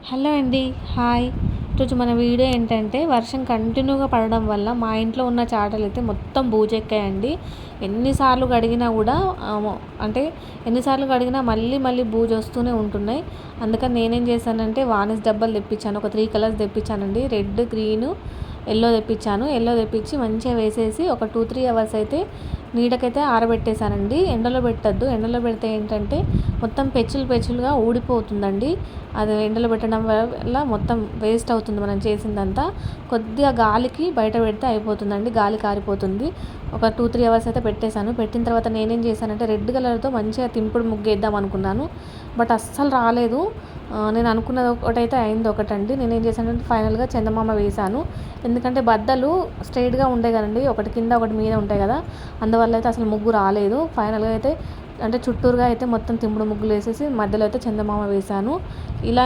Hello అండి. Hi. ఈరోజు మన వీడియో ఏంటంటే వర్షం కంటిన్యూగా పడడం వల్ల మా ఇంట్లో ఉన్న చాటలైతే మొత్తం బూజెక్కాయండి. ఎన్నిసార్లు కడిగినా కూడా అంటే ఎన్నిసార్లు కడిగినా మళ్ళీ మళ్ళీ బూజొస్తూనే ఉంటున్నాయి. అందుకని నేనేం చేశానంటే వానిస్ డబ్బాలు తెప్పించాను. ఒక 3 కలర్స్ తెప్పించానండి. రెడ్, గ్రీను, యెల్లో తెప్పించాను. యెల్లో తెప్పించి మంచిగా వేసేసి ఒక 2-3 అవర్స్ అయితే నీడకైతే ఆరబెట్టేశానండి. ఎండలో పెట్టద్దు. ఎండలో పెడితే ఏంటంటే మొత్తం పెచ్చులుగా ఊడిపోతుందండి. అది ఎండలో పెట్టడం వల్ల మొత్తం వేస్ట్ అవుతుంది మనం చేసిందంతా. కొద్దిగా గాలికి బయట పెడితే అయిపోతుందండి. గాలి కారిపోతుంది. ఒక 2-3 అవర్స్ అయితే పెట్టేశాను. పెట్టిన తర్వాత నేనేం చేశానంటే రెడ్ కలర్తో మంచిగా తింపుడు ముగ్గు వేద్దాం అనుకున్నాను. బట్ అస్సలు రాలేదు. నేను అనుకున్నది ఒకటైతే అయింది ఒకటండి. నేనేం చేశానంటే ఫైనల్గా చందమామ వేశాను. ఎందుకంటే బద్దలు స్ట్రైట్గా ఉంటాయి కదండి, ఒకటి కింద ఒకటి మీద ఉంటాయి కదా, అందువల్ల అయితే అసలు ముగ్గు రాలేదు. ఫైనల్గా అయితే అంటే చుట్టూరుగా అయితే మొత్తం తింపుడు ముగ్గులు వేసేసి మధ్యలో అయితే చందమామ వేశాను. ఇలా